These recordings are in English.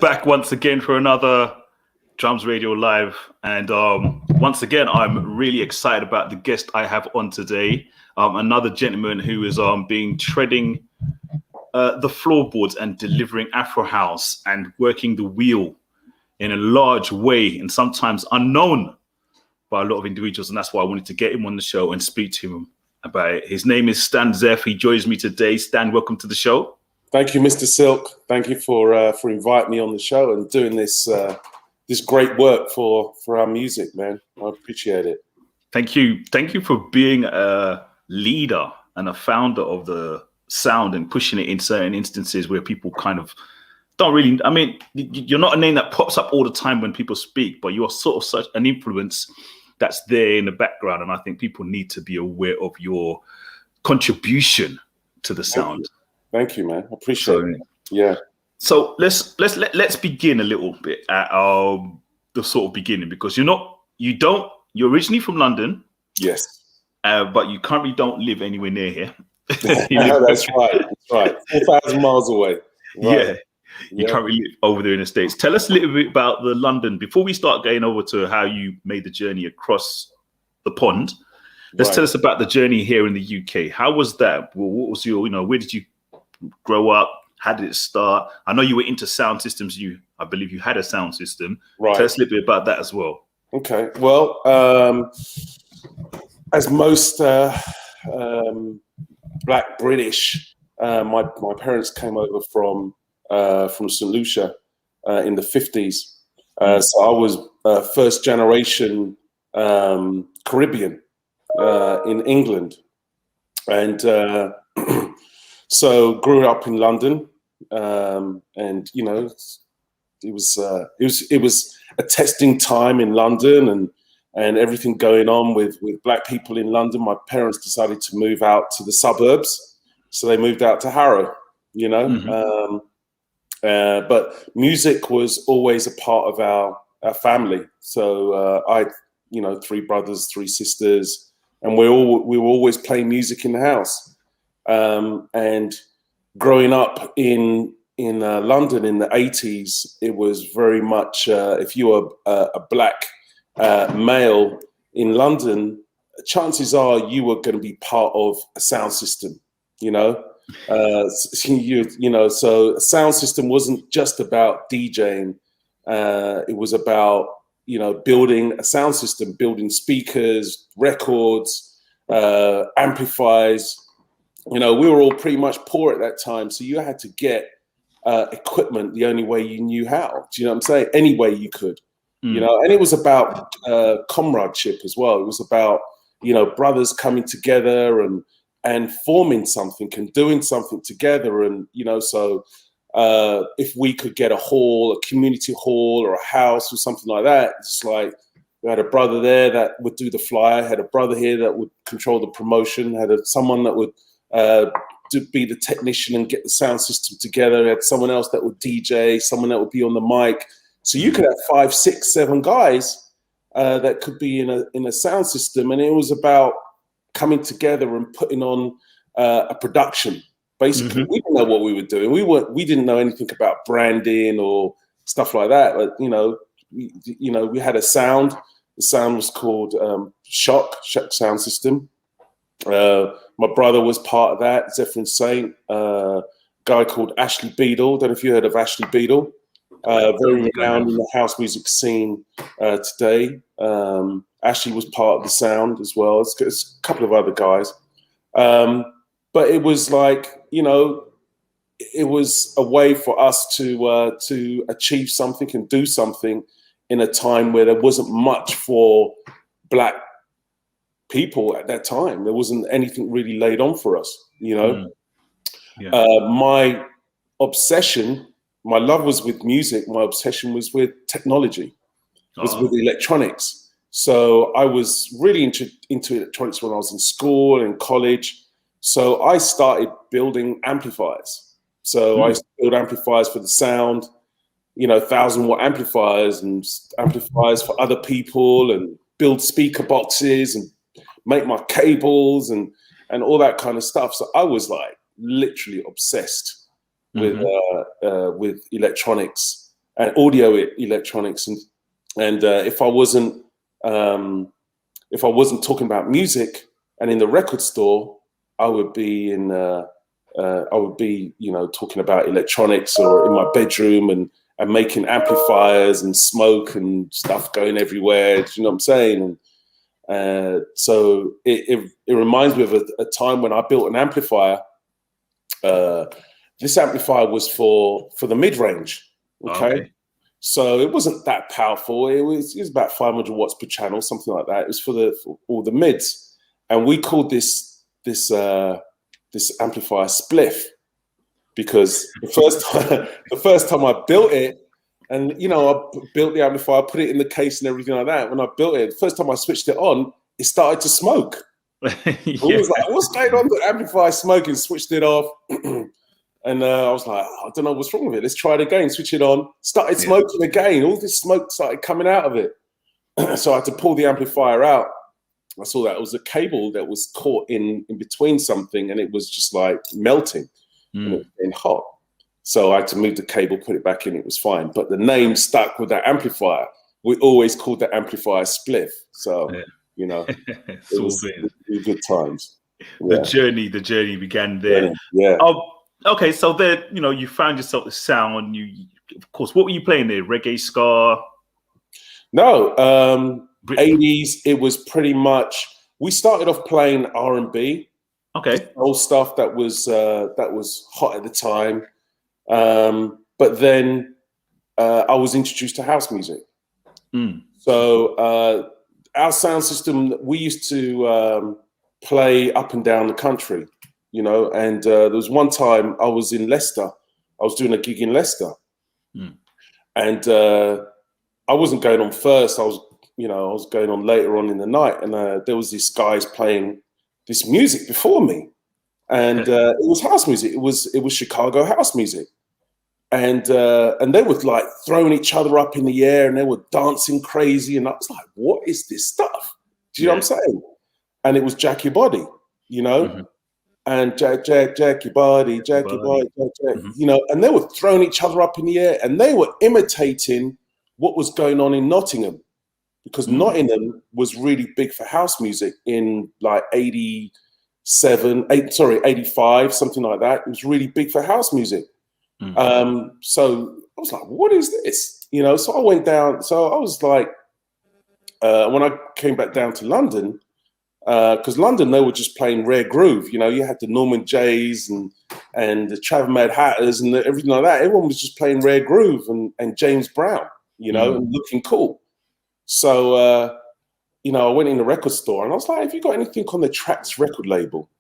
Back once again for another Drums Radio Live. And once again, I'm really excited about the guest I have on today. Another gentleman who is being treading the floorboards and delivering Afro House and working the wheel in a large way and sometimes unknown by a lot of individuals. And that's why I wanted to get him on the show and speak to him about it. His name is StanZeff. He joins me today. Stan, welcome to the show. Thank you, Mr. Silk. Thank you for inviting me on the show and doing this this great work for our music, man. I appreciate it. Thank you. Thank you for being a leader and a founder of the sound and pushing it in certain instances where people kind of don't really, I mean, you're not a name that pops up all the time when people speak, but you are sort of such an influence that's there in the background. And I think people need to be aware of your contribution to the sound. Thank you, man. I appreciate it. Yeah. So let's begin a little bit at the sort of beginning, because you're originally from London. Yes. But you currently don't live anywhere near here. That's right. That's right. 4,000 miles away. Right. Yeah. You currently live over there in the States. Tell us a little bit about the London before we start going over to how you made the journey across the pond. Let's tell us about the journey here in the UK. How was that? What was your, where did you grow up? How did it start? I know you were into sound systems. I believe you had a sound system. Right. Tell us a little bit about that as well. Okay. Well, as most Black British, my parents came over from St. Lucia in the 50s. So I was first generation Caribbean in England, and so grew up in London, and it was a testing time in London, and everything going on with Black people in London. My parents decided to move out to the suburbs, so they moved out to Harrow. Mm-hmm. But music was always a part of our family. So I, 3 brothers, 3 sisters, and we were always playing music in the house. And growing up in London in the 80s, it was very much if you were a Black male in London, chances are you were going to be part of a sound system. So a sound system wasn't just about DJing. It was about building a sound system, building speakers, records, amplifiers. We were all pretty much poor at that time, so you had to get equipment the only way you knew how. Do you know what I'm saying? Any way you could, And it was about comradeship as well. It was about brothers coming together and forming something and doing something together. And so if we could get a hall, a community hall, or a house or something like that, it's like we had a brother there that would do the flyer, had a brother here that would control the promotion, had someone that would to be the technician and get the sound system together. Had someone else that would DJ, someone that would be on the mic. So you could have 5, 6, 7 guys that could be in a sound system, and it was about coming together and putting on a production. Basically, mm-hmm. We didn't know what we were doing. We didn't know anything about branding or stuff like that. But we had a sound. The sound was called Shock Sound System. My brother was part of that. Zeff and Saint, guy called Ashley Beadle. Don't know if you heard of Ashley Beadle. Very renowned in the house music scene today. Ashley was part of the sound as well. It's a couple of other guys. But it was like, it was a way for us to achieve something and do something in a time where there wasn't much for Black people at that time. There wasn't anything really laid on for us, Yeah. My obsession, my love was with music. My obsession was with technology, was with electronics. So I was really into electronics when I was in school and college. So I started building amplifiers. So I used to build amplifiers for the sound, 1,000-watt amplifiers and amplifiers for other people, and build speaker boxes and make my cables and all that kind of stuff. So I was like literally obsessed with electronics and audio electronics, and if I wasn't talking about music and in the record store, I would be talking about electronics, or in my bedroom and making amplifiers and smoke and stuff going everywhere. Do you know what I'm saying? And so it reminds me of a time when I built an amplifier. This amplifier was for the mid-range. Okay. So it wasn't that powerful. It was about 500 watts per channel, something like that. It was for all the mids, and we called this amplifier Spliff, because the first time I built it, and I built the amplifier, put it in the case and everything like that. When I built it, the first time I switched it on, it started to smoke. I was like, "What's going on?" The amplifier smoking. Switched it off. And I was like, I don't know what's wrong with it. Let's try it again. Switch it on. Started smoking again. All this smoke started coming out of it. So I had to pull the amplifier out. I saw that it was a cable that was caught in between something, and it was just like melting and it was getting hot. So I had to move the cable, put it back in. It was fine. But the name stuck with that amplifier. We always called the amplifier Spliff. So, it was good times. The journey began there. Yeah. Okay, so there, you found yourself the sound. You, of course, what were you playing there? Reggae, ska? No, 80s. It was pretty much. We started off playing R&B. Okay, old stuff that was hot at the time. But then I was introduced to house music. So our sound system, we used to play up and down the country. And there was one time I was in Leicester. I was doing a gig in Leicester, and I wasn't going on first. I was going on later on in the night, and there was these guys playing this music before me, and it was house music. It was Chicago house music, and they were like throwing each other up in the air, and they were dancing crazy, and I was like, "What is this stuff?" Do you know what I'm saying? And it was Jack Your Body, and Jack your body, Jack your body, Jack. And they were throwing each other up in the air, and they were imitating what was going on in Nottingham, because Nottingham was really big for house music in like 85, something like that. It was really big for house music. So I was like, what is this? So I went down. So I was like, when I came back down to London, because London, they were just playing rare groove. You had the Norman J's and the Trav Mad Hatters and everything like that. Everyone was just playing rare groove and James Brown, and looking cool. So, I went in the record store and I was like, "Have you got anything on the Tracks record label?"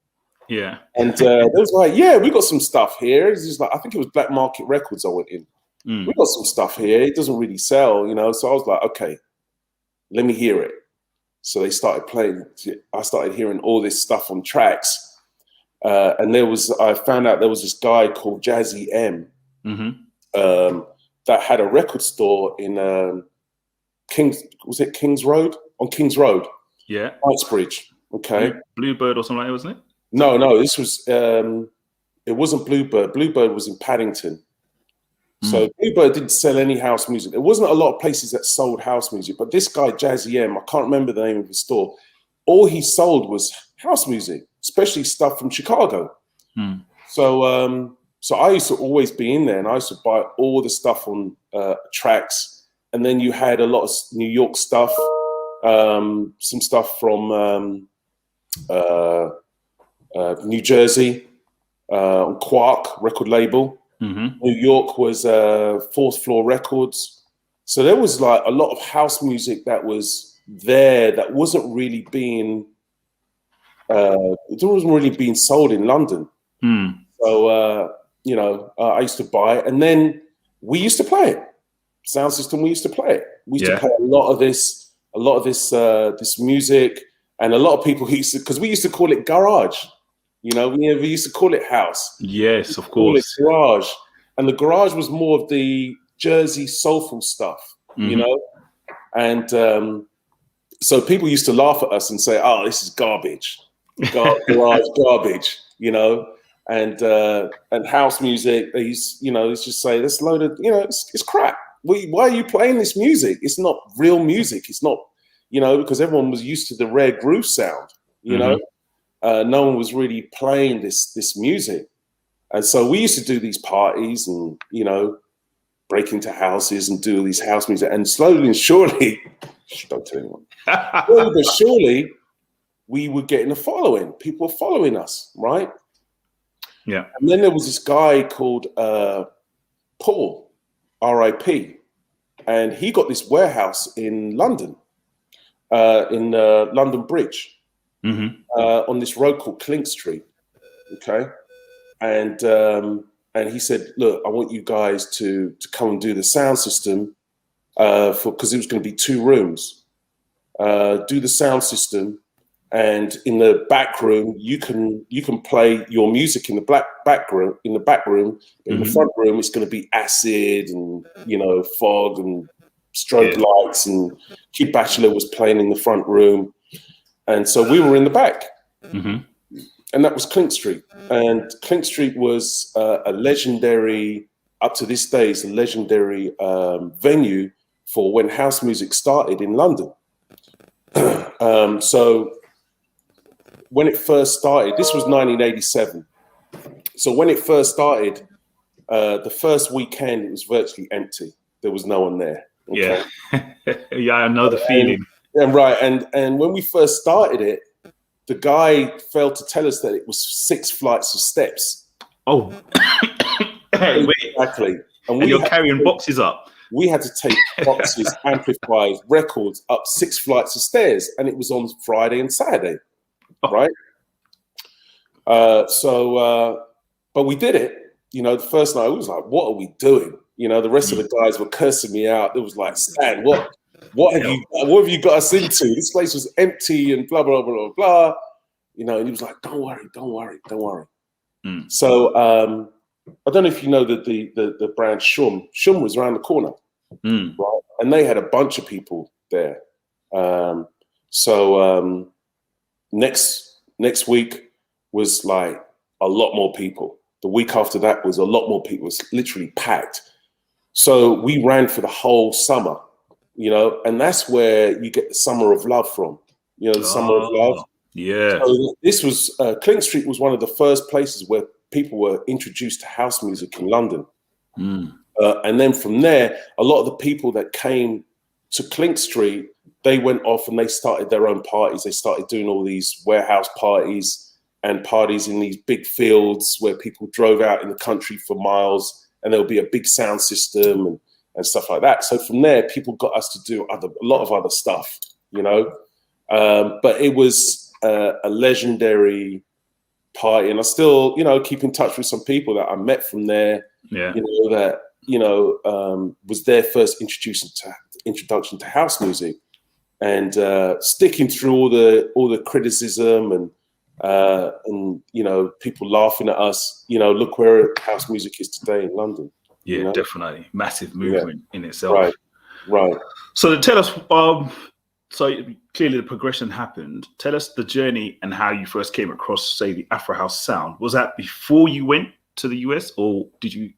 Yeah. And they was like, "Yeah, we got some stuff here." It's just like, I think it was Black Market Records I went in. We got some stuff here. It doesn't really sell, So I was like, okay, let me hear it. So they started playing. I started hearing all this stuff on Tracks, and I found out there was this guy called Jazzy M, that had a record store in Kings Road? On Kings Road. Yeah. Knightsbridge. Okay. Bluebird or something like that, wasn't it? No, this was it wasn't Bluebird. Bluebird was in Paddington. So Bluebird didn't sell any house music. There wasn't a lot of places that sold house music, but this guy, Jazzy M, I can't remember the name of his store. All he sold was house music, especially stuff from Chicago. So I used to always be in there, and I used to buy all the stuff on Tracks. And then you had a lot of New York stuff, some stuff from New Jersey, on Quark record label. New York was Fourth Floor Records. So there was like a lot of house music that was there that wasn't really being sold in London. So I used to buy it, and then we used to play it. Sound system, we used to play it. We used to play a lot of this music, and a lot of people because we used to call it garage. We used to call it house. Yes, of course. Garage. And the garage was more of the Jersey soulful stuff, And so people used to laugh at us and say, "Oh, this is garbage. Garage garbage," And house music, they used, it's just say, "This load of, it's crap. why are you playing this music? It's not real music. It's not, you know, because everyone was used to the rare groove sound, you know. No one was really playing this music. And so we used to do these parties and, you know, break into houses and do all these house music. And slowly and surely, don't tell anyone, slowly but surely, we were getting a following. People were following us, right? Yeah. And then there was this guy called Paul, R.I.P. And he got this warehouse in London, in London Bridge, on this road called Clink Street, okay? And he said, look, I want you guys to come and do the sound system because it was going to be 2 rooms. Do the sound system, and in the back room you can play your music in the back room. In the front room, it's going to be acid and, you know, fog and strobe lights, and Kid Bachelor was playing in the front room, and so we were in the back. And that was Clink Street. And Clink Street was a legendary, up to this day, is a legendary venue for when house music started in London. So when it first started, this was 1987. So when it first started, the first weekend, it was virtually empty. There was no one there. Okay? Yeah. Yeah, I know the feeling. And right. And when we first started it, the guy failed to tell us that it was 6 flights of steps. Oh, exactly. And you're carrying boxes up. We had to take boxes, amplifiers, records up 6 flights of stairs, and it was on Friday and Saturday, right? But we did it. You know, the first night, I was like, "What are we doing?" You know, the rest of the guys were cursing me out. It was like, "Stan, what have you got us into? This place was empty and blah blah blah blah blah." You know, and he was like, "Don't worry." So I don't know if you know that the brand Gqom. Gqom was around the corner, right? And they had a bunch of people there. Next week was like a lot more people. The week after that was a lot more people. It was literally packed. So we ran for the whole summer, you know, and that's where you get the Summer of Love from. You know, the Summer of Love. Yeah. So this was Clink Street was one of the first places where people were introduced to house music in London. And then from there, a lot of the people that came to Clink Street, they went off and they started their own parties. They started doing all these warehouse parties and parties in these big fields where people drove out in the country for miles, and there would be a big sound system and stuff like that. So from there, people got us to do a lot of other stuff, you know. But it was a legendary party, and I still, you know, keep in touch with some people that I met from there. Yeah, you know, that, you know, was their first introduction to house music, and sticking through all the criticism and you know, people laughing at us. You know, look where house music is today in London. Yeah, you know? Definitely massive movement in itself. Right. So tell us. So clearly the progression happened. Tell us the journey and how you first came across, say, the Afrohouse sound. Was that before you went to the US, or did you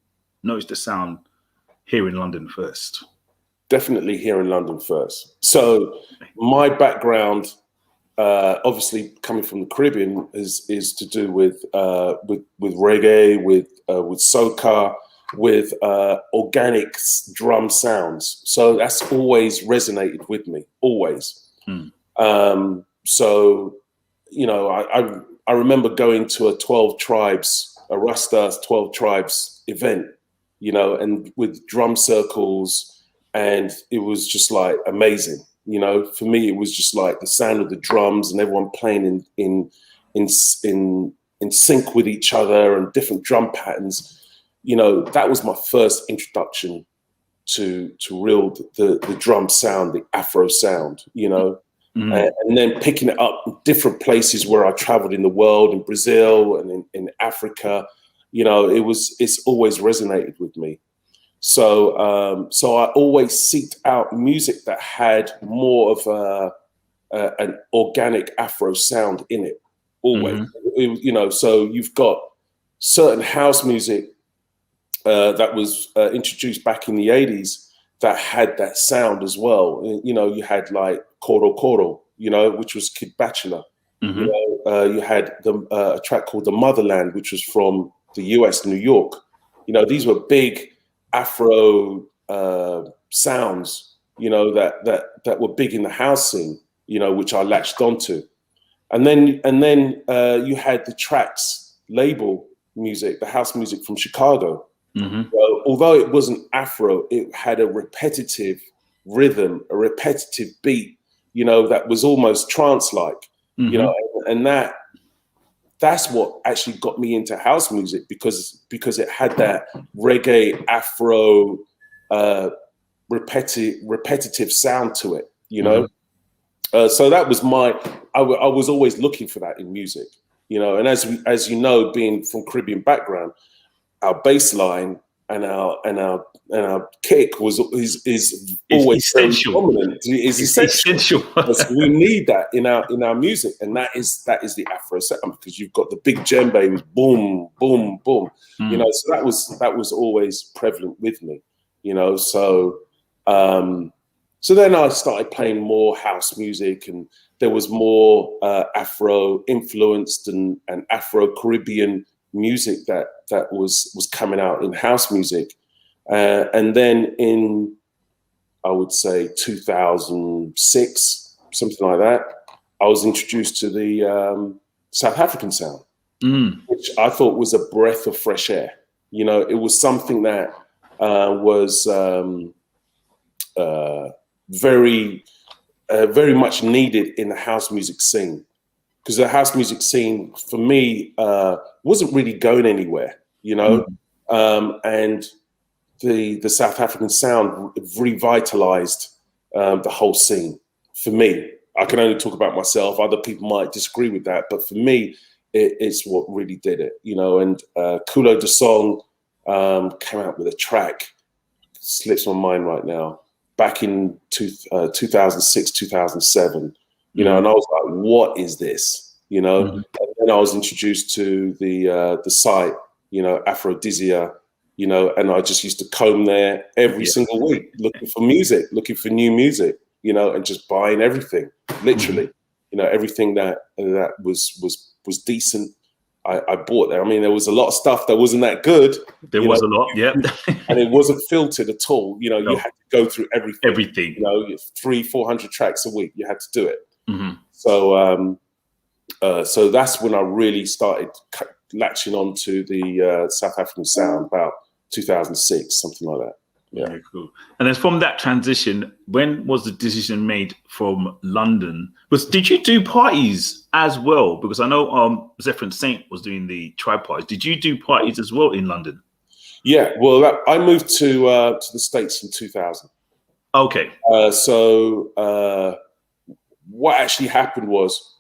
notice the sound here in London first? Definitely here in London first. So my background, obviously coming from the Caribbean, is to do with reggae, with soca, with organic drum sounds. So that's always resonated with me, always. So, you know, I remember going to a 12 tribes, a Rasta 12 tribes event, you know, and with drum circles, and it was just like amazing. You know, for me, it was just like the sound of the drums and everyone playing in sync with each other and different drum patterns. You know, that was my first introduction to the drum sound, the Afro sound, you know, and then picking it up in different places where I traveled in the world, in Brazil and in Africa. You know, it's always resonated with me. So I always seeked out music that had more of an organic Afro sound in it, always. You know, so you've got certain house music that was introduced back in the 80s that had that sound as well. You know, you had like Koro Koro, you know, which was Kid Bachelor. Mm-hmm. You know, you had a track called The Motherland, which was from the US, New York. You know, these were big Afro sounds, you know, that were big in the house scene, you know, which I latched onto. And then you had the Tracks label music, the house music from Chicago. Mm-hmm. So, although it wasn't Afro, it had a repetitive rhythm, a repetitive beat, you know, that was almost trance-like, Mm-hmm. you know, and that's what actually got me into house music because it had that reggae Afro repetitive sound to it, you know. Mm-hmm. So that was I was always looking for that in music, you know. And as you know, being from Caribbean background, our bass line and our kick is always essential. very dominant. It's essential. So we need that in our music, and that is the Afro sound because you've got the big djembe with boom, boom, boom. You know, so that was always prevalent with me. You know, so then I started playing more house music, and there was more Afro influenced and Afro Caribbean music that was coming out in house music, and then in, I would say, 2006, something like that, I was introduced to the South African sound, which I thought was a breath of fresh air. You know, it was something that was very much needed in the house music scene. Because the house music scene, for me, wasn't really going anywhere, you know, and the South African sound revitalized the whole scene. For me, I can only talk about myself. Other people might disagree with that, but for me, it's what really did it, you know. And Kulo De Song came out with a track, slips my mind right now, back in 2006, 2007. You know, and I was like, "What is this?" You know, and then I was introduced to the site, you know, Aphrodisia, you know, and I just used to comb there every single week, looking for music, looking for new music, you know, and just buying everything, literally, you know, everything that was decent. I bought there. I mean, there was a lot of stuff that wasn't that good. There was a lot, and it wasn't filtered at all. You know, you had to go through everything. You know, 300-400 tracks a week. You had to do it. So, so that's when I really started latching onto the South African sound, about 2006, something like that. Yeah. Very cool. And then from that transition, when was the decision made from London? Did you do parties as well? Because I know Zeff and Saint was doing the tribe parties. Did you do parties as well in London? Yeah, well, I moved to the States in 2000. Okay. So what actually happened was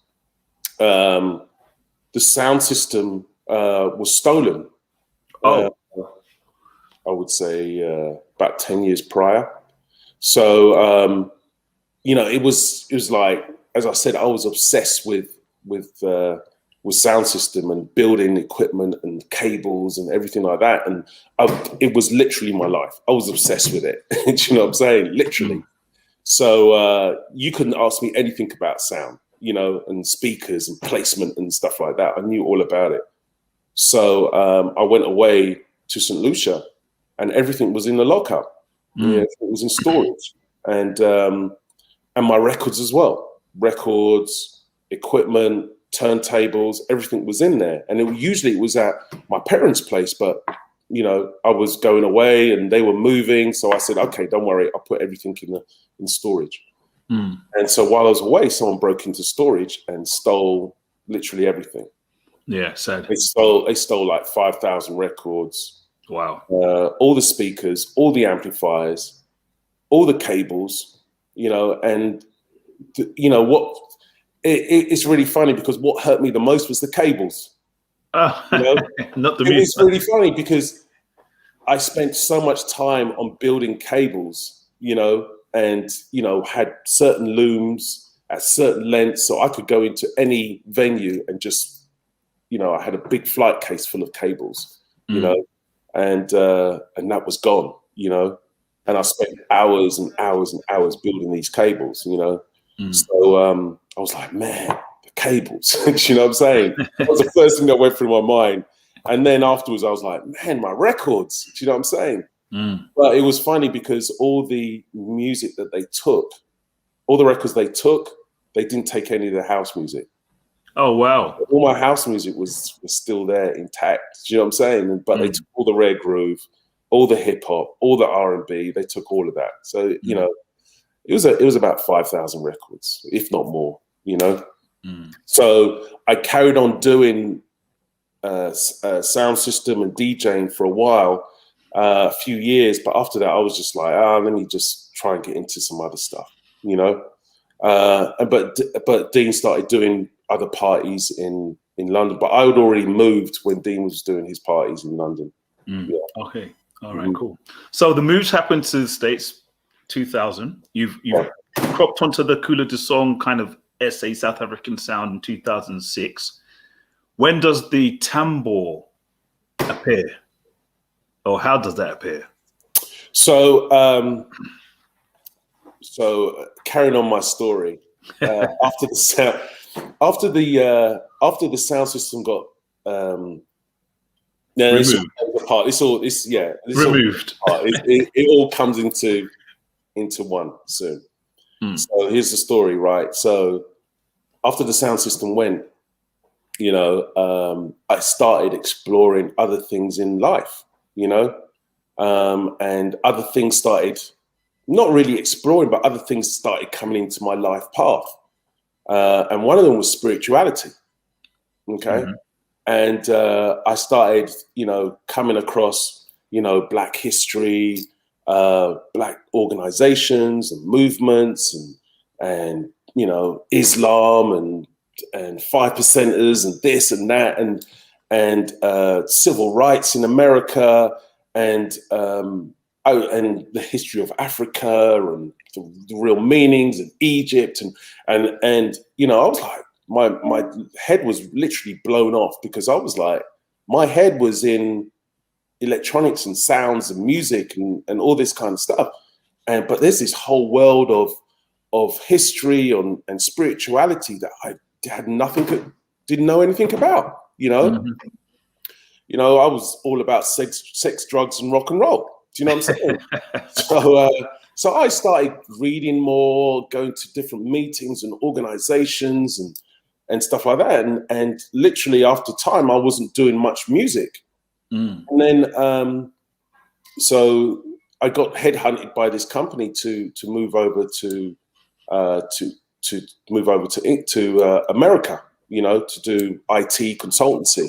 the sound system was stolen. I would say about 10 years prior. So, you know, it was like, as I said, I was obsessed with sound system and building equipment and cables and everything like that. And it was literally my life. I was obsessed with it. Do you know what I'm saying? Literally. So you couldn't ask me anything about sound, you know, and speakers and placement and stuff like that. I knew all about it. So I went away to St. Lucia, and everything was in the lockup. Yeah, it was in storage, and my records as well. Records, equipment, turntables, everything was in there. And usually it was at my parents' place, but you know, I was going away and they were moving, so I said, "Okay, don't worry, I'll put everything in storage." And so while I was away, someone broke into storage and stole literally everything. Yeah, sad. They stole like 5,000 records. Wow. All the speakers, all the amplifiers, all the cables, you know, and you know what? It's really funny because what hurt me the most was the cables. You know? Not the music. It's really funny because I spent so much time on building cables, you know, and you know, had certain looms at certain lengths, so I could go into any venue and just, you know, I had a big flight case full of cables, you know. And that was gone, you know, and I spent hours and hours and hours building these cables, you know. So I was like, man, the cables, you know what I'm saying? That was the first thing that went through my mind. And then afterwards I was like, man, my records, do you know what I'm saying? But it was funny because all the music that they took, all the records they took, they didn't take any of the house music. Oh, wow. All my house music was still there intact. Do you know what I'm saying? But they took all the rare groove, all the hip hop, all the R&B. They took all of that. So, you know, it was about 5,000 records, if not more, you know? So I carried on doing sound system and DJing for a while, a few years. But after that, I was just like, let me just try and get into some other stuff, you know? But Dean started doing other parties in London, but I had already moved when Dean was doing his parties in London. Yeah. Okay, all right, cool. So the moves happened to the States, 2000. You've cropped onto the Couleur de Song kind of SA South African sound in 2006. When does the tambor appear, or how does that appear? So carrying on my story, after the sound system got removed. It all comes into one soon. So here's the story, right? So after the sound system went, you know, I started exploring other things in life, you know, and other things started. Not really exploring, but other things started coming into my life path. And one of them was spirituality. Okay. And I started, you know, coming across, you know, Black history, Black organizations and movements and, you know, Islam and 5%ers and this and that and civil rights in America and the history of Africa and the real meanings of Egypt and you know, I was like, my head was literally blown off because I was like, my head was in electronics and sounds and music and all this kind of stuff, but there's this whole world of history and spirituality that I had didn't know anything about, you know. You know, I was all about sex, drugs, and rock and roll. Do you know what I'm saying? So I started reading more, going to different meetings and organizations and stuff like that. And literally after time, I wasn't doing much music. And then, so I got headhunted by this company to move over to America, you know, to do IT consultancy.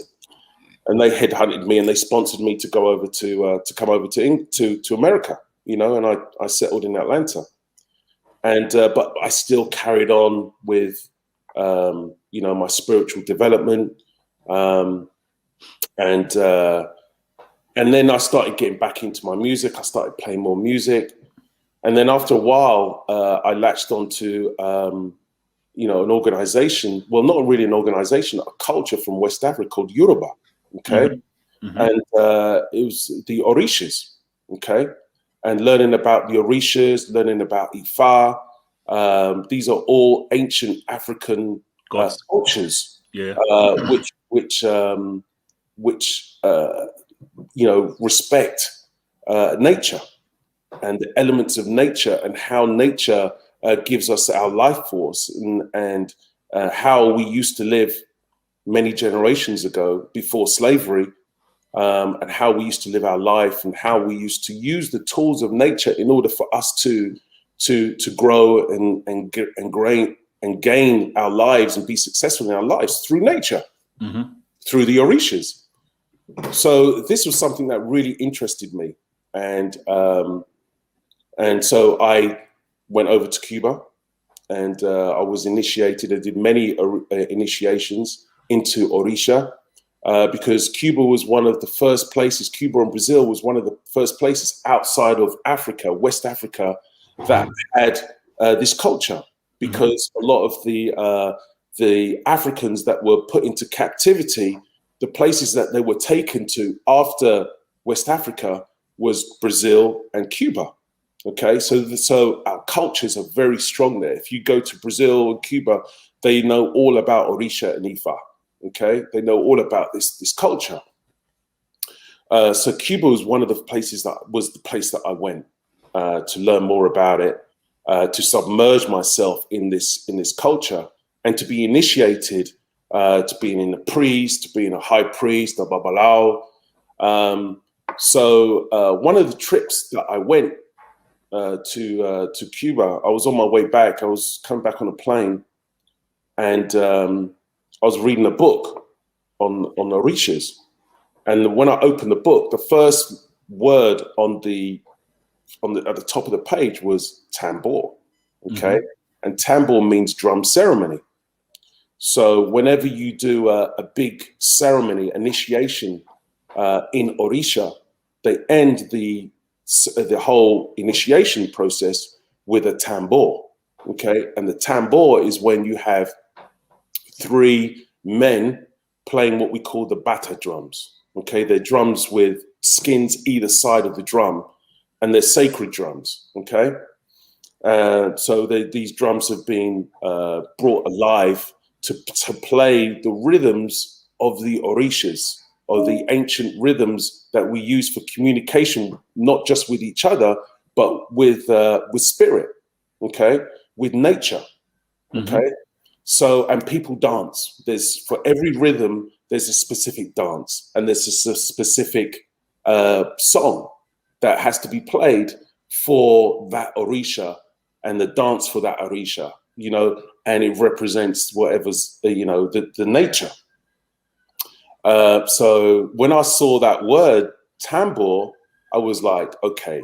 And they headhunted me and they sponsored me to go over to come over to America, you know, and I settled in Atlanta. And but I still carried on with you know, my spiritual development, and then I started getting back into my music. I started playing more music, and then after a while, I latched onto you know, an organization. Well, not really an organization, a culture from West Africa called Yoruba. Okay. And it was the Orishas, okay, and learning about the Orishas, learning about Ifa. These are all ancient African cultures, which you know, respect nature and the elements of nature and how nature gives us our life force and how we used to live many generations ago before slavery, and how we used to live our life and how we used to use the tools of nature in order for us to grow and gain our lives and be successful in our lives through nature, through the Orishas. So this was something that really interested me, and so I went over to Cuba, and I was initiated. I did many initiations into Orisha, because Cuba was one of the first places, Cuba and Brazil was one of the first places outside of Africa, West Africa, that had this culture, because a lot of the Africans that were put into captivity, the places that they were taken to after West Africa was Brazil and Cuba. Okay, so our cultures are very strong there. If you go to Brazil and Cuba, they know all about Orisha and Ifa. Okay, they know all about this culture. So Cuba was one of the places that I went to learn more about it, to submerge myself in this culture, and to be initiated to being a priest, to being a high priest, a babalao. So one of the trips that I went to Cuba, I was on my way back. I was coming back on a plane, and I was reading a book on Orishas. And when I opened the book, the first word at the top of the page was tambor. Okay, and tambor means drum ceremony. So whenever you do a big ceremony, initiation in Orisha, they end the whole initiation process with a tambor. Okay, and the tambor is when you have 3 men playing what we call the bata drums. Okay, they're drums with skins either side of the drum, and they're sacred drums. Okay, so these drums have been brought alive to play the rhythms of the Orishas, or the ancient rhythms that we use for communication, not just with each other, but with spirit. Okay, with nature. Okay. So, and people dance. For every rhythm, there's a specific dance, and there's a specific song that has to be played for that Orisha, and the dance for that Orisha, and it represents whatever's, the nature. So when I saw that word tambor, I was like, okay,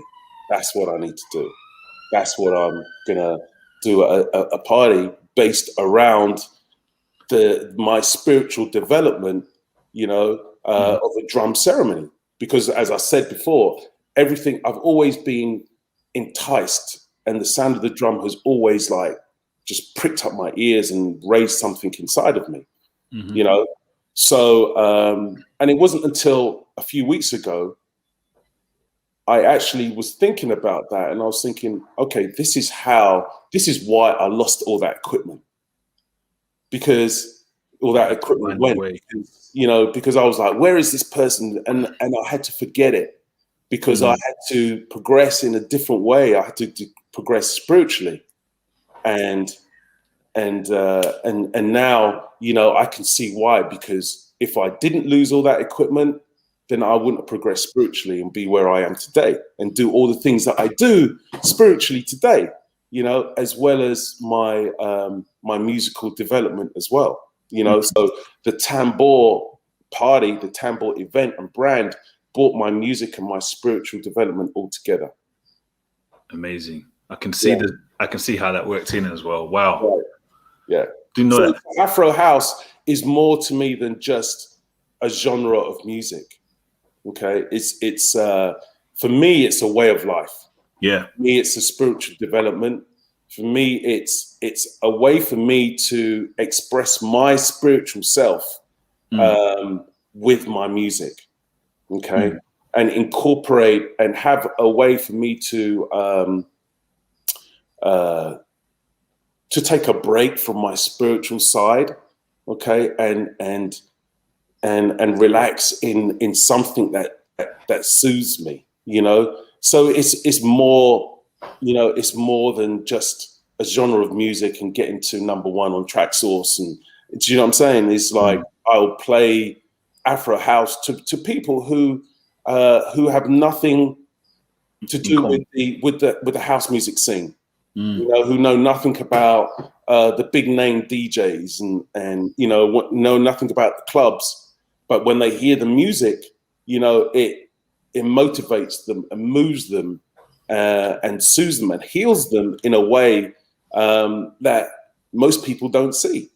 that's what I need to do. That's what I'm gonna do a party based around my spiritual development, of a drum ceremony. Because as I said before, everything, I've always been enticed, and the sound of the drum has always just pricked up my ears and raised something inside of me, So, and it wasn't until a few weeks ago, I actually was thinking about that, and I was thinking, okay, this is why I lost all that equipment, because all that equipment went, because I was like, where is this person? And I had to forget it, because I had to progress in a different way. I had to progress spiritually, and now, I can see why, because if I didn't lose all that equipment, then I wouldn't have progressed spiritually and be where I am today and do all the things that I do spiritually today, as well as my my musical development as well, So the Tambor Party, the Tambor event and brand brought my music and my spiritual development all together. Amazing. I can see I can see how that worked in as well. Wow. Right. Yeah. Do you know that Afro House is more to me than just a genre of music. Okay, it's for me, it's a way of life. Yeah. For me, it's a spiritual development. For me, it's a way for me to express my spiritual self with my music. Okay, and incorporate and have a way for me to take a break from my spiritual side. Okay, and relax in something that soothes me, So it's more, it's more than just a genre of music and getting to #1 on Track Source. And do you know what I'm saying? It's like I'll play Afro House to people who have nothing to do with the house music scene, who know nothing about the big name DJs and know nothing about the clubs. But when they hear the music, it motivates them and moves them and soothes them and heals them in a way that most people don't see.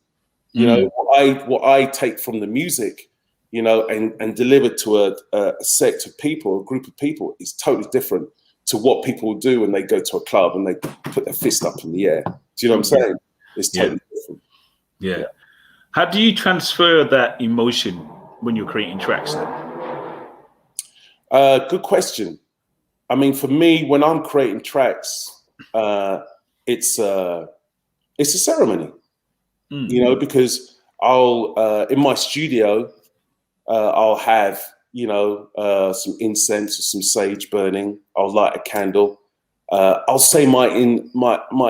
What I take from the music, and deliver to a set of people, a group of people, is totally different to what people do when they go to a club and they put their fist up in the air. Do you know what I'm saying? It's totally different. Yeah. How do you transfer that emotion when you're creating tracks then? Good question. I mean, for me, when I'm creating tracks, it's a ceremony, you know, because I'll in my studio, I'll have, you know, some incense or some sage burning. I'll light a candle. I'll say my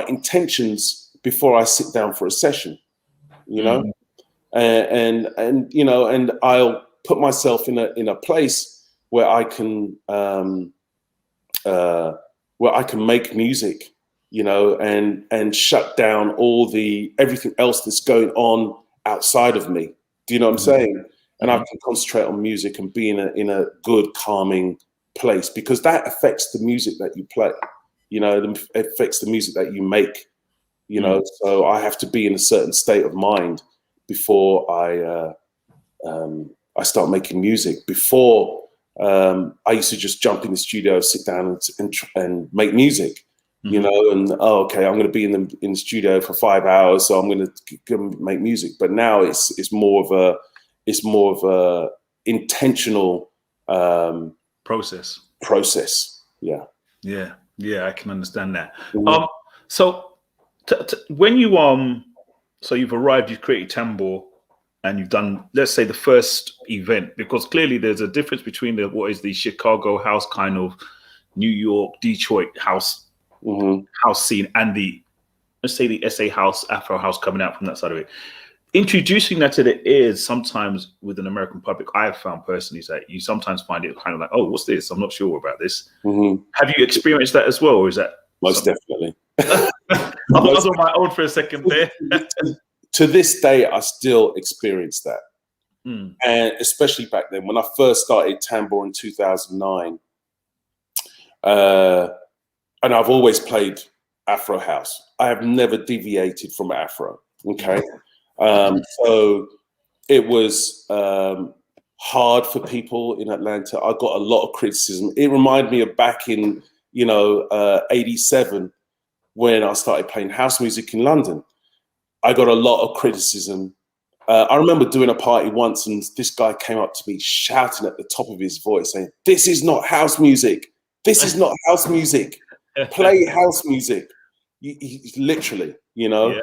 intentions before I sit down for a session, you know, and you know, and I'll put myself in a place where I can make music, you know, and shut down everything else that's going on outside of me. Do you know what I'm saying? And I can concentrate on music and be in a good, calming place, because that affects the music that you play. You know, it affects the music that you make. You know, so I have to be in a certain state of mind before I start making music. Before I used to just jump in the studio, sit down and make music. You know, and okay, I'm going to be in the studio for 5 hours, so I'm going to make music. But now it's more of a intentional process. Yeah. I can understand that. So when you so you've arrived, you've created Tambor, and you've done, let's say, the first event, because clearly there's a difference between what is the Chicago house kind of, New York, Detroit house scene, and let's say the SA house, Afro house coming out from that side of it. Introducing that to the ears sometimes with an American public, I have found personally that you sometimes find it kind of like, oh, what's this? I'm not sure about this. Have you experienced that as well, or is that most definitely? I was on my own for a second there. To this day, I still experience that, and especially back then when I first started Tambor in 2009, and I've always played Afro house. I have never deviated from Afro. Okay. So it was hard for people in Atlanta. I got a lot of criticism. It reminded me of back in, you know, 87 when I started playing house music in London. I got a lot of criticism. I remember doing a party once and this guy came up to me shouting at the top of his voice saying, "This is not house music. This is not house music. Play house music." Literally, you know. Yeah.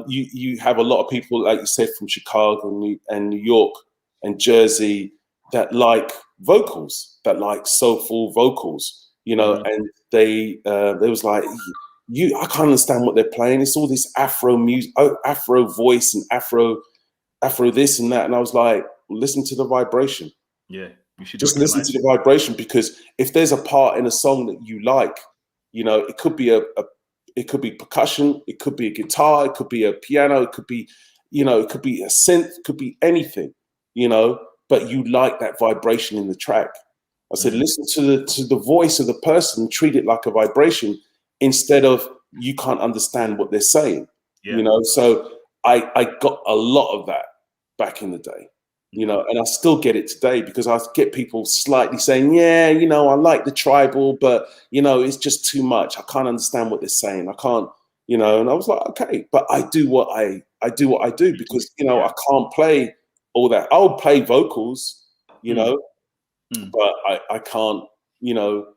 You have a lot of people, like you said, from Chicago and New York and Jersey that like vocals, that like soulful vocals, you know, and they was like, I can't understand what they're playing. It's all this Afro music, Afro voice and Afro this and that. And I was like, listen to the vibration. Yeah, you should just listen to the vibration, because if there's a part in a song that you like, you know, it could be it could be percussion, it could be a guitar, it could be a piano, it could be, you know, it could be a synth, it could be anything, you know, but you like that vibration in the track. I said, listen to the voice of the person, treat it like a vibration instead of you can't understand what they're saying, you know? So I got a lot of that back in the day, you know, and I still get it today, because I get people slightly saying, yeah, you know, I like the tribal, but, you know, it's just too much. I can't understand what they're saying. I can't, you know, and I was like, okay, but I do what I do because, you know, I can't play all that. I'll play vocals, you know, but I can't, you know,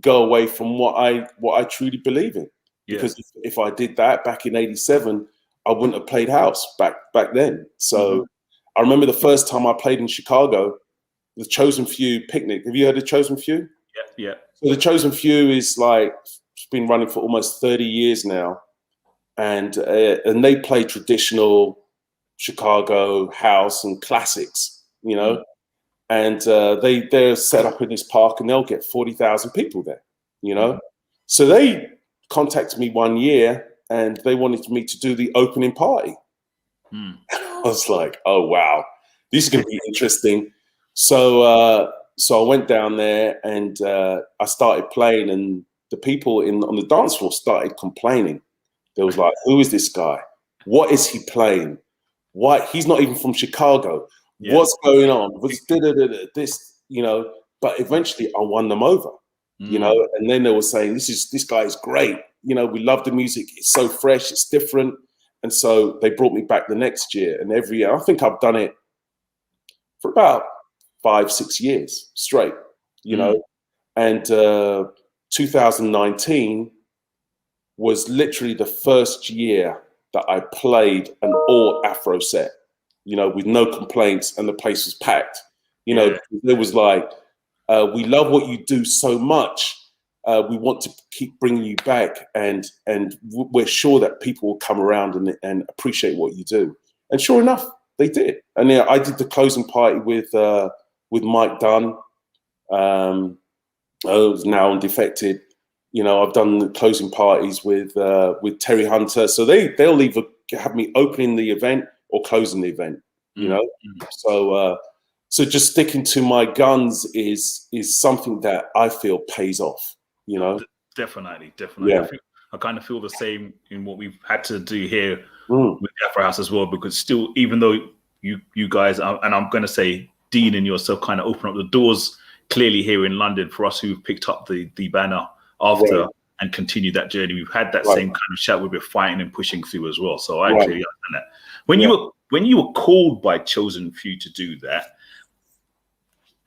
go away from what I truly believe in. Because if I did that back in 87, I wouldn't have played house back then. So I remember the first time I played in Chicago, the Chosen Few picnic. Have you heard of Chosen Few? Yeah. So the Chosen Few is like, it's been running for almost 30 years now. And they play traditional Chicago house and classics, you know. And they're set up in this park and they'll get 40,000 people there, you know. So they contacted me one year and they wanted me to do the opening party. I was like, oh, wow, this is going to be interesting. So I went down there and I started playing, and the people on the dance floor started complaining. They was like, who is this guy? What is he playing? Why? He's not even from Chicago. What's going on? This, you know, but eventually I won them over, you know, and then they were saying, this guy is great. You know, we love the music. It's so fresh. It's different. And so they brought me back the next year, and every year, I think I've done it for about 5-6 years straight, you know, And 2019 was literally the first year that I played an all Afro set, you know, with no complaints, and the place was packed. You know, it was like, we love what you do so much. We want to keep bringing you back, and we're sure that people will come around and appreciate what you do. And sure enough, they did. And yeah, I did the closing party with Mike Dunn. Who's now on Defected. You know, I've done the closing parties with Terry Hunter. So they'll either have me opening the event or closing the event. You know, so just sticking to my guns is something that I feel pays off. You know, definitely. Yeah. I kind of feel the same in what we've had to do here with the Afro House as well, because still, even though you guys are, and I'm going to say Dean and yourself kind of open up the doors clearly here in London for us who've picked up the banner after and continued that journey. We've had that same kind of chat where we're fighting and pushing through as well. So I actually understand that. When you were called by Chosen Few to do that,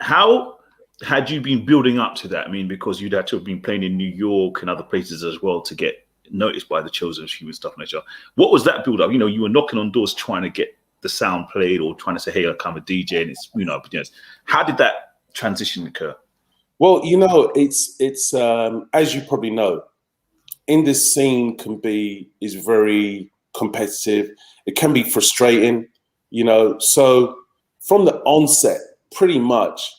how had you been building up to that? I mean, because you'd had to have been playing in New York and other places as well to get noticed by the Chosen Few and stuff like that. What was that build up? You know, you were knocking on doors trying to get the sound played or trying to say, hey, I'm a DJ, and it's, you know, how did that transition occur? Well, you know, it's as you probably know, in this scene is very competitive. It can be frustrating, you know. So from the onset, pretty much,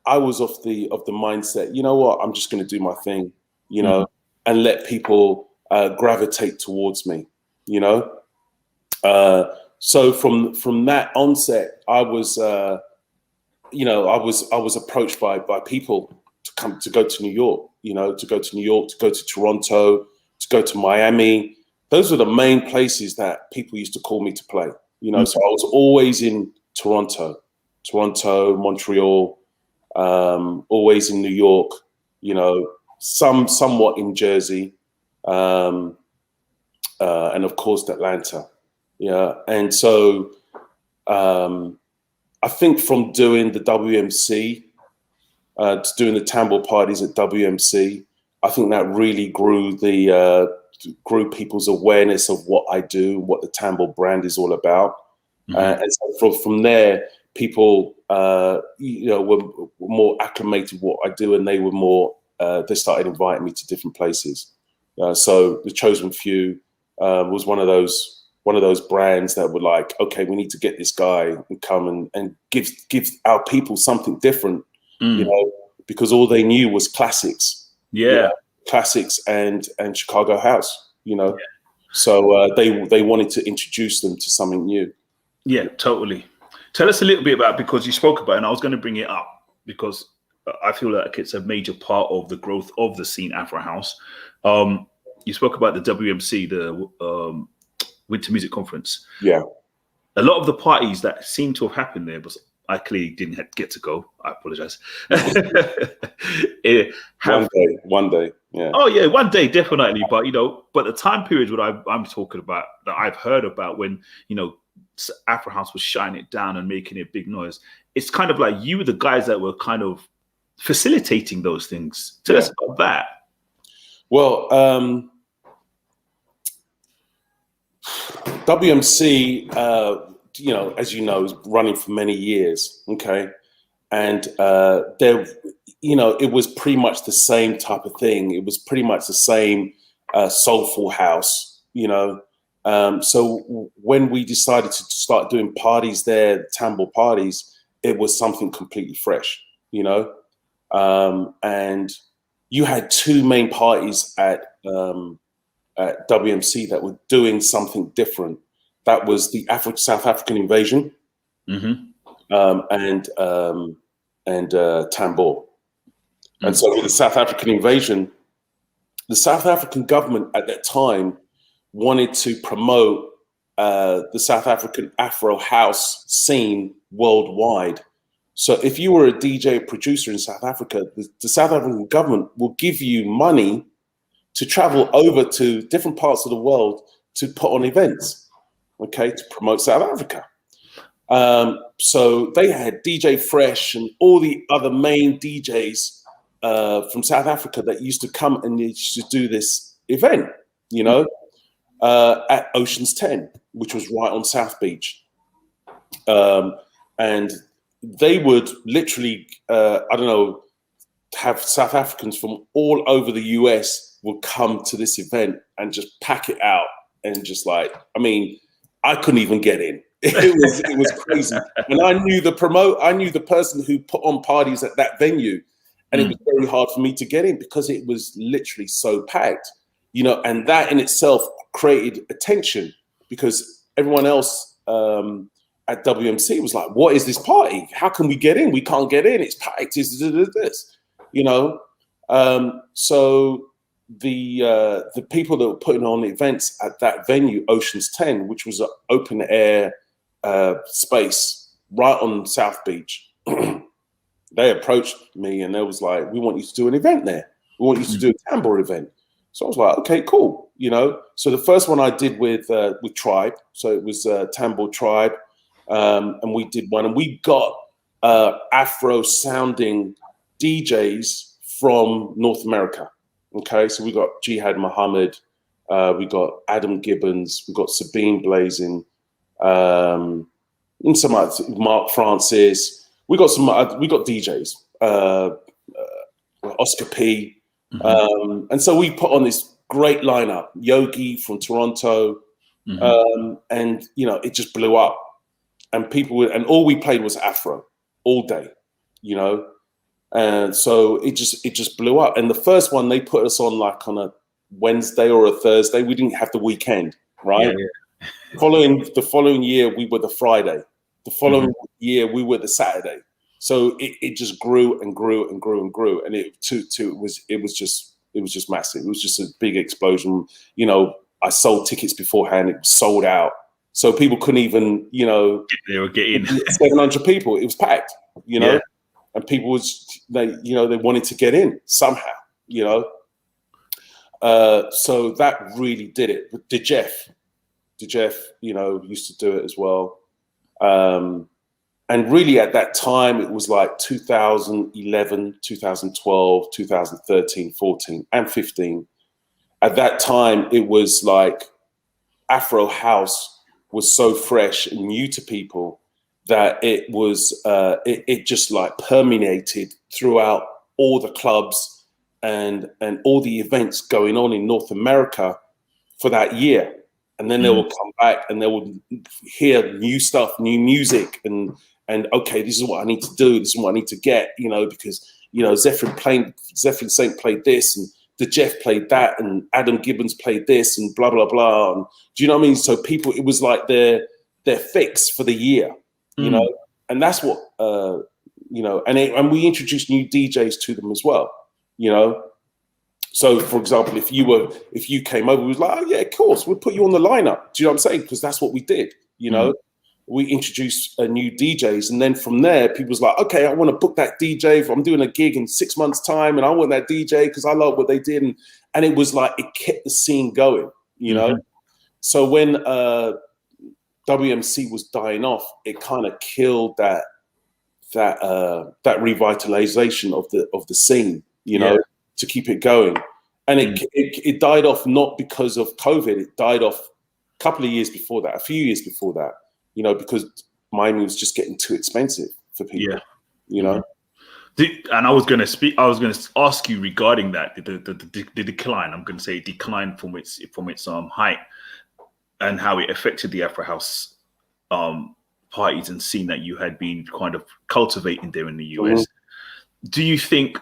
I was of the mindset, you know what, I'm just going to do my thing, you know, and let people gravitate towards me, you know. So from that onset, I was, you know, I was approached by people to go to New York, you know, to go to Toronto, to go to Miami. Those were the main places that people used to call me to play, you know. So I was always in Toronto, Montreal, always in New York, you know, somewhat in Jersey, and of course Atlanta. Yeah. And so I think from doing the WMC to doing the Tambor parties at WMC, I think that really grew people's awareness of what I do, what the Tambor brand is all about. And so from there, people, you know, were more acclimated with what I do, and they were more, they started inviting me to different places. So the Chosen Few was one of those brands that were like, okay, we need to get this guy and come and give our people something different, you know, because all they knew was classics. Yeah. You know, classics and Chicago house, you know. So they wanted to introduce them to something new. Yeah, totally. Tell us a little bit about, because you spoke about it, and I was going to bring it up because I feel like it's a major part of the growth of the scene, Afro House. You spoke about the WMC, the Winter Music Conference. Yeah. A lot of the parties that seem to have happened there, but I clearly didn't get to go. I apologize. One day. Yeah. Oh yeah, one day, definitely. But, you know, but the time period what I'm talking about, that I've heard about, when, you know, Afro House was shutting it down and making a big noise, it's kind of like you were the guys that were kind of facilitating those things. Tell us about that. Well, WMC, you know, as you know, is running for many years. Okay. And there, you know, it was pretty much the same type of thing. It was pretty much the same soulful house, you know. So when we decided to start doing parties there, Tambor parties, it was something completely fresh, you know. And you had two main parties at WMC that were doing something different. That was the South African Invasion, and Tambor. And so with the South African Invasion, the South African government at that time wanted to promote the South African Afro house scene worldwide. So if you were a DJ producer in South Africa, the South African government will give you money to travel over to different parts of the world to put on events, okay, to promote South Africa. So they had DJ Fresh and all the other main DJs from South Africa that used to come and used to do this event, at Ocean's 10, which was right on South Beach. And they would literally, have South Africans from all over the US would come to this event and just pack it out. And just I couldn't even get in. It was crazy. And I knew the person who put on parties at that venue. And it was very hard for me to get in because it was literally so packed, and that in itself created attention because everyone else at WMC was like, what is this party? How can we get in? We can't get in. It's packed. It's this, So the people that were putting on events at that venue, Ocean's 10, which was an open air space right on South Beach, they approached me and they was like, we want you to do an event there. We want you to do a tambor event. So I was like, okay, cool. So the first one I did with Tribe. So it was Tambor Tribe. And we did one and we got Afro sounding DJs from North America. Okay. So we got Jihad Muhammad. We got Adam Gibbons. We got Sabine Blazing. And some other, Mark Francis. We got DJs, Oscar P. And so we put on this great lineup, Yogi from Toronto. And, it just blew up. And and all we played was Afro all day, And so it just blew up. And the first one, they put us on on a Wednesday or a Thursday. We didn't have the weekend, right? Yeah. The following year, we were the Friday. The following year, we were the Saturday. So it just grew and grew and grew and grew, and it was just massive. It was just a big explosion. I sold tickets beforehand; it was sold out, so people couldn't even, they were getting 700 people. It was packed, and people they wanted to get in somehow, So that really did it. But the Zeff, used to do it as well. And really at that time, it was like 2011, 2012, 2013, 14, and 15. At that time, it was like Afro House was so fresh and new to people that it was, it just permeated throughout all the clubs and all the events going on in North America for that year. And then they will come back and they will hear new stuff, new music, and okay, this is what I need to do. This is what I need to get, because Zeff and Saint played this, and the Zeff played that, and Adam Gibbons played this, and blah blah blah. And, do you know what I mean? So people, it was like their fix for the year, and that's what and we introduced new DJs to them as well, So, for example, if you came over, we was like, oh yeah, of course, we'll put you on the lineup. Do you know what I'm saying? Because that's what we did. We introduced new DJs, and then from there, people was like, okay, I want to book that DJ. If I'm doing a gig in 6 months' time, and I want that DJ because I love what they did, and it was like it kept the scene going. So when WMC was dying off, it kind of killed that revitalization of the scene. To keep it going. And it died off not because of COVID. It died off a few years before that, because Miami was just getting too expensive for people, And I was going to ask you regarding that, the decline. I'm going to say decline from its height, and how it affected the Afro House parties and scene that you had been kind of cultivating there in the US. Do you think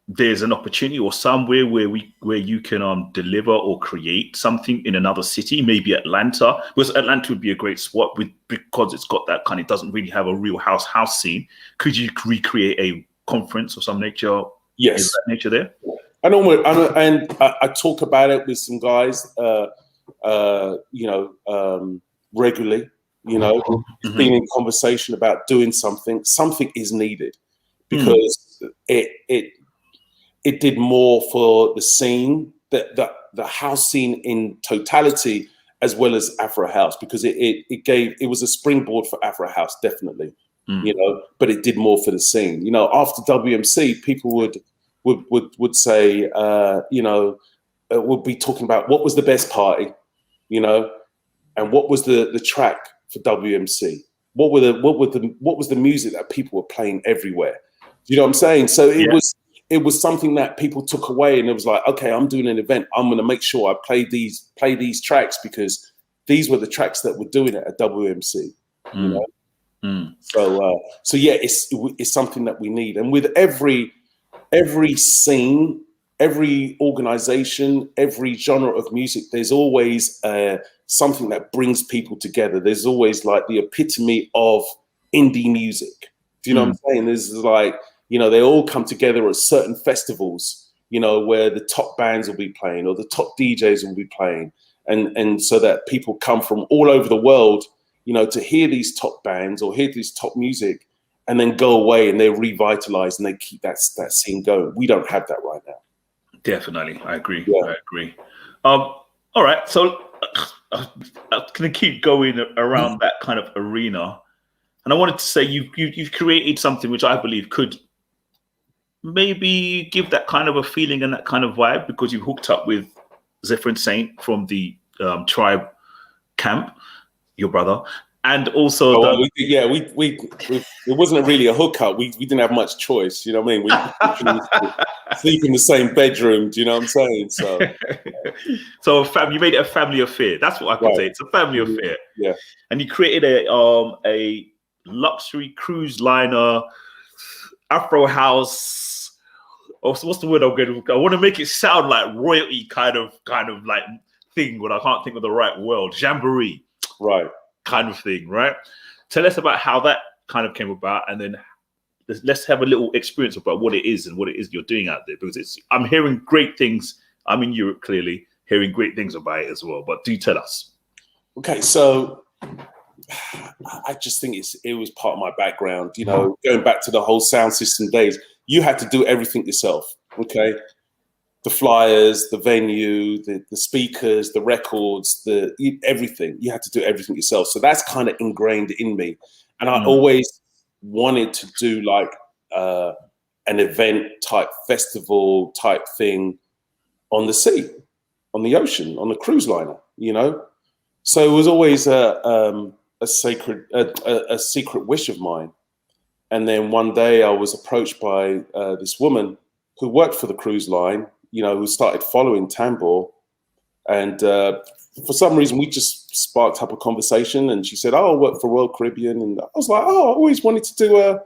there's an opportunity or somewhere where you can deliver or create something in another city, maybe Atlanta? Because Atlanta would be a great spot because it's got that kind of, doesn't really have a real house scene. Could you recreate a conference of some nature? Yes, is that nature there? I talk about it with some guys, regularly. Being in conversation about doing something. Something is needed because it did more for the scene, the house scene in totality, as well as Afro House, because it was a springboard for Afro House, definitely, but it did more for the scene. After WMC, people would would say, would be talking about what was the best party, and what was the track for WMC. What was the music that people were playing everywhere? You know what I'm saying? So it was something that people took away, and it was like, okay, I'm doing an event. I'm going to make sure I play these tracks because these were the tracks that were doing it at WMC. You know? So yeah, it's something that we need. And with every scene, every organization, every genre of music, there's always something that brings people together. There's always like the epitome of indie music. Do you know what I'm saying? There's like, they all come together at certain festivals, where the top bands will be playing or the top DJs will be playing. And so that people come from all over the world, to hear these top bands or hear this top music and then go away and they're revitalized and they keep that scene going. We don't have that right now. Definitely. I agree. Yeah. I agree. All right. So I'm going to keep going around that kind of arena. And I wanted to say you've created something which I believe could maybe give that kind of a feeling and that kind of vibe, because you hooked up with Zeff and Saint from the Tribe camp, your brother, and also it wasn't really a hookup. We didn't have much choice. You know what I mean? We sleep in the same bedroom. Do you know what I'm saying? So, you made it a family affair. That's what I could say. It's a family affair. Yeah. And you created a luxury cruise liner, Afro House. Oh, so what's the word I'm going to? I want to make it sound like royalty kind of like thing, but I can't think of the right word. Jamboree, right? Kind of thing, right? Tell us about how that kind of came about, and then let's have a little experience about what it is and what it is you're doing out there, because I'm hearing great things. I'm in Europe, clearly hearing great things about it as well. But do tell us. Okay, so I just think it was part of my background. Going back to the whole sound system days. You had to do everything yourself, okay? The flyers, the venue, the speakers, the records, everything. You had to do everything yourself. So that's kind of ingrained in me. And I always wanted to do like an event type festival type thing on the sea, on the ocean, on a cruise liner, So it was always a secret wish of mine. And then one day I was approached by this woman who worked for the cruise line, who started following Tambor. And for some reason, we just sparked up a conversation. And she said, I work for Royal Caribbean. And I was like, I always wanted to do a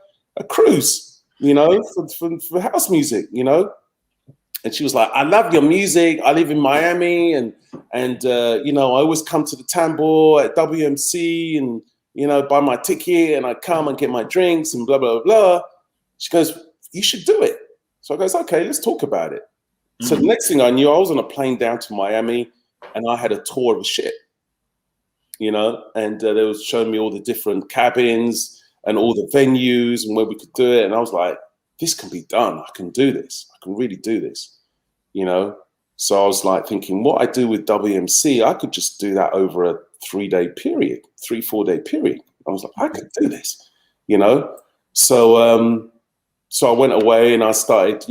cruise, for house music, And she was like, I love your music. I live in Miami. And I always come to the Tambor at WMC and, buy my ticket and I come and get my drinks and blah, blah, blah. She goes, you should do it. So I goes, okay, let's talk about it. So the next thing I knew, I was on a plane down to Miami and I had a tour of the ship, and they was showing me all the different cabins and all the venues and where we could do it. And I was like, this can be done. I can do this. I can really do this, So I was like thinking, what I do with WMC, I could just do that over a 3-4 day period. I was like, I could do this, So I went away and I started,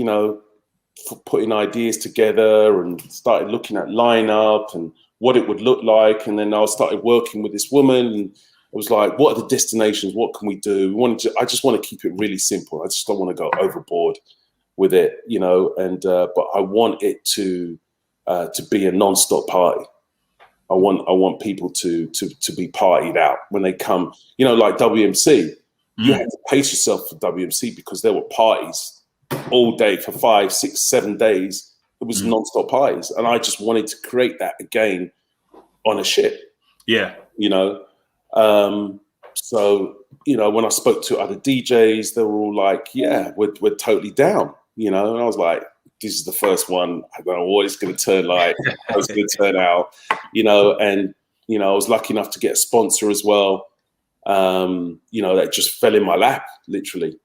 putting ideas together and started looking at lineup and what it would look like. And then I started working with this woman and I was like, what are the destinations? What can we do? I just want to keep it really simple. I just don't want to go overboard with it, but I want it to be a non-stop party. I want people to be partied out when they come, like WMC. You had to pace yourself for WMC because there were parties all day for 5, 6, 7 days. It was non-stop parties. And I just wanted to create that again on a ship. Yeah. So, when I spoke to other DJs, they were all like, yeah, we're totally down, and I was like, this is the first one. I don't know what it's going to turn like, how it's going to turn out, and, I was lucky enough to get a sponsor as well. That just fell in my lap, literally,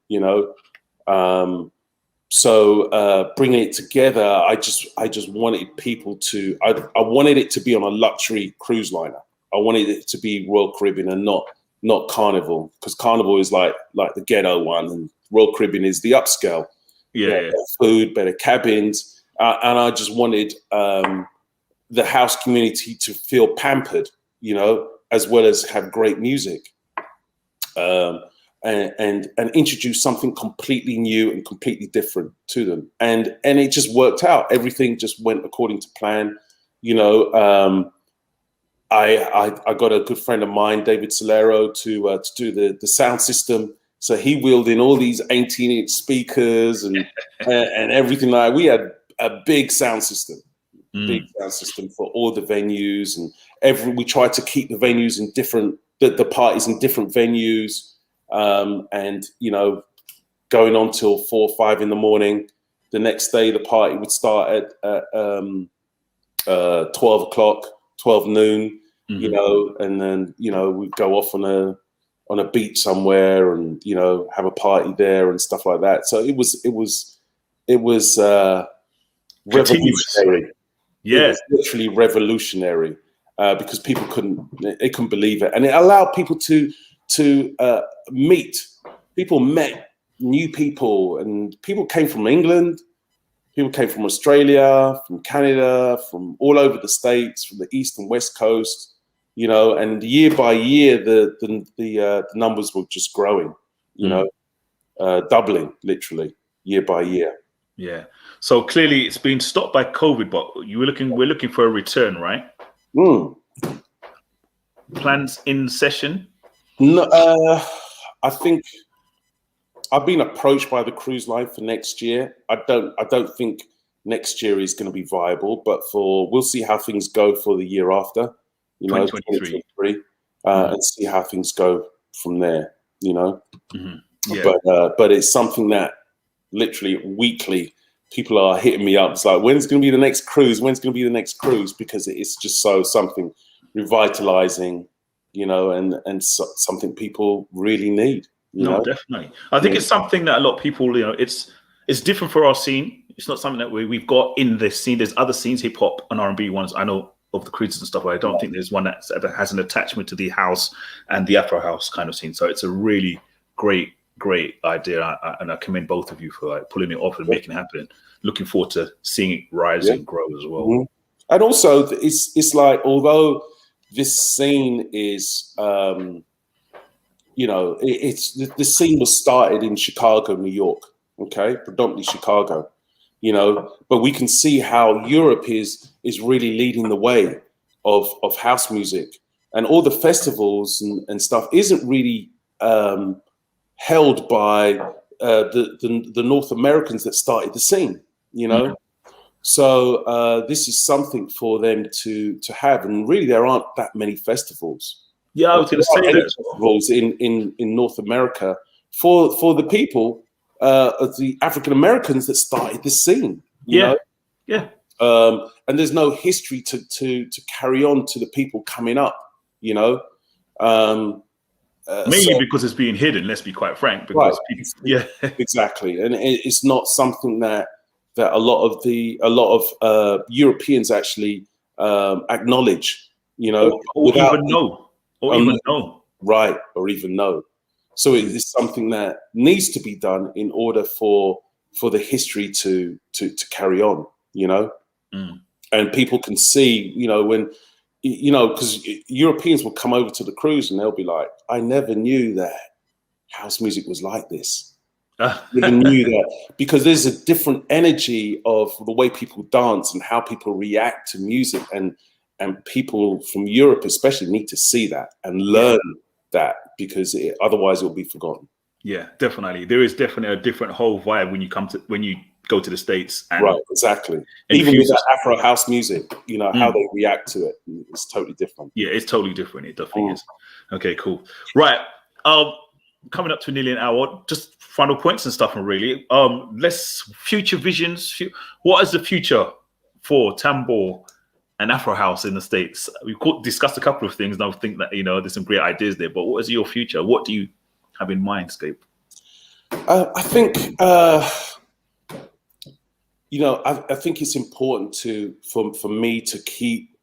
So bringing it together, I just wanted people to, I wanted it to be on a luxury cruise liner. I wanted it to be Royal Caribbean and not Carnival, because Carnival is like the ghetto one and Royal Caribbean is the upscale. Yeah. Better food, better cabins, and I just wanted the house community to feel pampered, you know, as well as have great music, and introduce something completely new and completely different to them, and it just worked out. Everything just went according to plan, you know. I got a good friend of mine, David Solero, to do the sound system. So he wheeled in all these 18-inch speakers and everything. Like, we had a big sound system, for all the venues, and we tried to keep the venues in different, the parties in different venues, and you know, going on till 4 or 5 in the morning. The next day, the party would start at 12 o'clock, 12 noon, you know, and then, you know, we'd go off on a beach somewhere and, you know, have a party there and stuff like that. So it was revolutionary. Yeah. It was literally revolutionary, because people couldn't believe it. And it allowed people to meet. People met new people, and people came from England. People came from Australia, from Canada, from all over the States, from the East and West Coast, you know, and year by year, the numbers were just growing, you know, doubling literally year by year. Yeah. So clearly it's been stopped by COVID, but we're looking for a return, right? Plans in session? No, I think I've been approached by the cruise line for next year. I don't think next year is going to be viable, but we'll see how things go for the year after, you know, 2023, and see how things go from there, you know. Yeah. But it's something that literally weekly people are hitting me up. It's like, when's going to be the next cruise? When's going to be the next cruise? Because it's just something revitalizing, you know, and something people really need. No, definitely. I think it's something that a lot of people, you know, it's different for our scene. It's not something that we've got in this scene. There's other scenes, hip hop and R&B ones. I know of the cruises and stuff, but I don't think there's one that ever has an attachment to the house and the Afro House kind of scene. So it's a really great idea, and I commend both of you for like pulling it off and making it happen. Looking forward to seeing it rise and grow as well. And also, it's like, although this scene is, you know, the scene was started in Chicago, New York, okay, predominantly Chicago, you know, but we can see how Europe is really leading the way of house music, and all the festivals and stuff isn't really held by the North Americans that started the scene, you know. So this is something for them to have, and really there aren't that many festivals. Yeah, I was going to say that festivals in North America for the people of the African Americans that started this scene. You know? Yeah. And there's no history to carry on to the people coming up. You know. Mainly because it's being hidden. Let's be quite frank. Because people, exactly, and it's not something that a lot of Europeans actually acknowledge. You know, or even know. Or even know. Right, or even know. So it is something that needs to be done in order for the history to carry on, you know? And people can see, you know, when, you know, because Europeans will come over to the cruise and they'll be like, I never knew that house music was like this. Never knew that, because there's a different energy of the way people dance and how people react to music, and people from Europe especially need to see that and learn that, because otherwise it'll be forgotten. Yeah, definitely. There is definitely a different whole vibe when you go to the States. And right, exactly. Even with that Afro house music, you know, how they react to it is totally different. Yeah, it's totally different. It definitely is. Okay, cool. Right. Coming up to nearly an hour, just final points and stuff, and really. Let's future visions. What is the future for Tambor and Afro House in the States? We've discussed a couple of things, and I think that, you know, there's some great ideas there. But what is your future? What do you have in mind, Scape? I think, you know, I think it's important for me to keep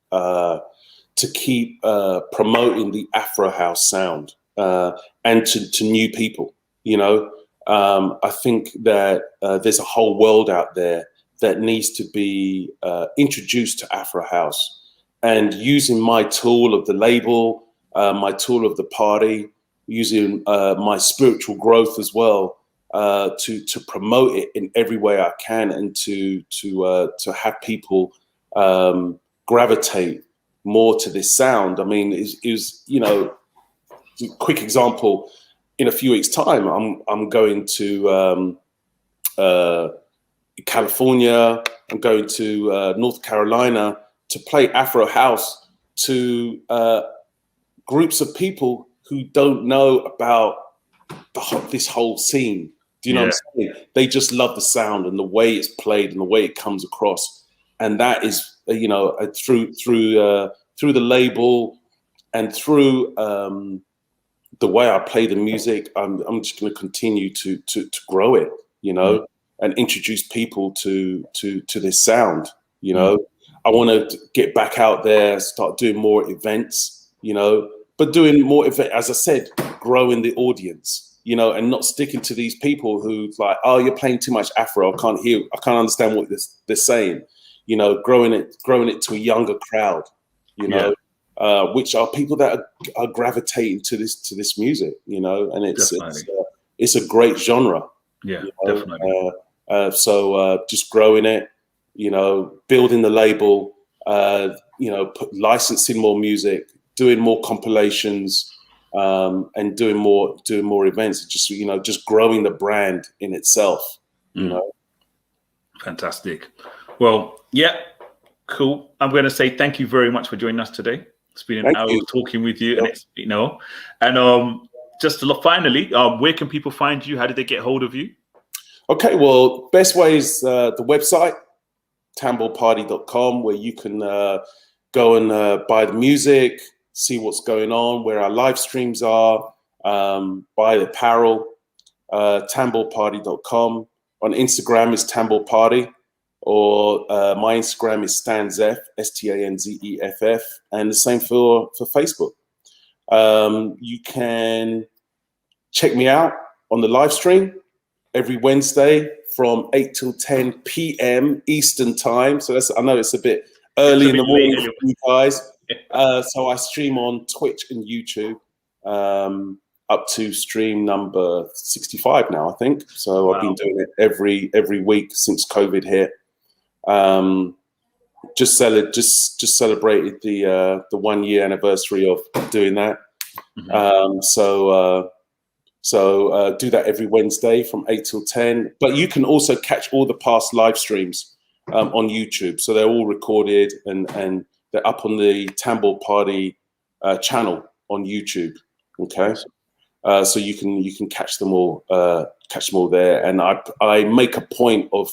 promoting the Afro House sound, and to new people. You know, I think that there's a whole world out there that needs to be introduced to Afro House, and using my tool of the label, my tool of the party, using my spiritual growth as well, to promote it in every way I can, and to have people gravitate more to this sound. I mean, it was, you know, quick example. In a few weeks' time, I'm going to California. I'm going to North Carolina to play Afro House to groups of people who don't know about this whole scene. Do you know what I'm saying? They just love the sound and the way it's played and the way it comes across. And that is, you know, through the label and through the way I play the music. I'm just going to continue to grow it, you know, and introduce people to this sound. You know, I want to get back out there, start doing more events, you know, but doing more events, as I said, growing the audience, you know, and not sticking to these people who like, oh, you're playing too much Afro. I can't hear, I can't understand what they're saying. You know, growing it to a younger crowd, you know, which are people that are gravitating to this music, you know, and it's a great genre. Yeah, you know? definitely. So just growing it, you know, building the label, you know, licensing more music, doing more compilations, and doing more events. Just, you know, just growing the brand in itself. You know. Fantastic. Well, yeah, cool. I'm going to say thank you very much for joining us today. It's been an hour talking with you, and it's, you know, and just finally, where can people find you? How did they get hold of you? Okay, well, best way is the website, tamborparty.com, where you can go and buy the music, see what's going on, where our live streams are, buy the apparel, tamborparty.com. On Instagram is Tambor Party, or my Instagram is StanZeff, StanZeff, and the same for Facebook. You can check me out on the live stream every Wednesday from 8 till 10 p.m. Eastern time. So that's, I know it's a bit early in the morning for you guys. So I stream on Twitch and YouTube, up to stream number 65 now, I think. So I've been doing it every week since COVID hit. Just celebrated the 1 year anniversary of doing that. So do that every Wednesday from 8 till 10. But you can also catch all the past live streams on YouTube. So they're all recorded and they're up on the Tambor Party channel on YouTube. Okay. So you can catch them all there. And I make a point of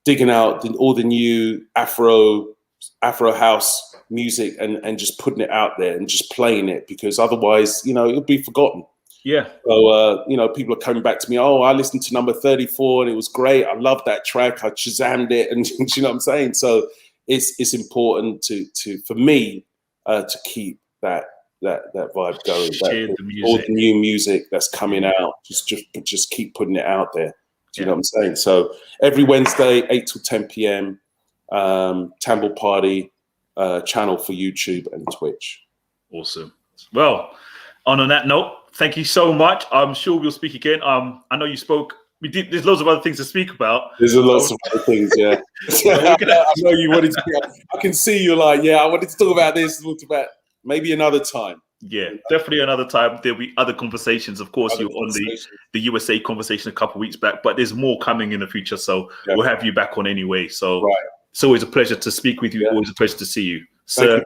digging out all the new Afro House music and just putting it out there and just playing it, because otherwise, you know, it'll be forgotten. Yeah. So, you know, people are coming back to me. Oh, I listened to number 34 and it was great. I love that track. I Shazammed it. And you know what I'm saying? So it's important for me to keep that vibe going. All the new music that's coming out, just keep putting it out there. Do you know what I'm saying? So every Wednesday, 8 till 10 p.m., Tambor Party channel for YouTube and Twitch. Awesome. Well, on that note, thank you so much. I'm sure we'll speak again. I know you spoke. There's loads of other things to speak about. There's lots of other things, yeah. I know you wanted to. I can see you like, yeah, I wanted to talk about this. Talk about maybe another time. Yeah, definitely another time. There'll be other conversations. Of course, you're on the USA conversation a couple of weeks back, but there's more coming in the future. So we'll have you back on anyway. So it's always a pleasure to speak with you. Yeah. Always a pleasure to see you. So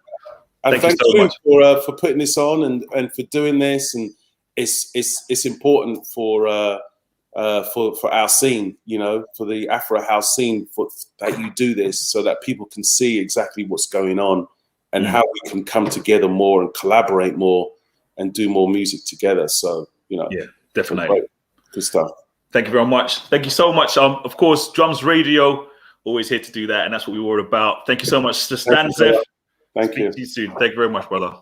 thank you so much for putting this on and for doing this. And it's important for our scene, you know, for the Afro House scene, that you do this so that people can see exactly what's going on and how we can come together more and collaborate more and do more music together. So, you know, yeah, definitely. Good stuff. Thank you very much. Thank you so much. Of course, Drums Radio, always here to do that. And that's what we were about. Thank you so much to StanZeff. Thank you. See you soon. Thank you very much, brother.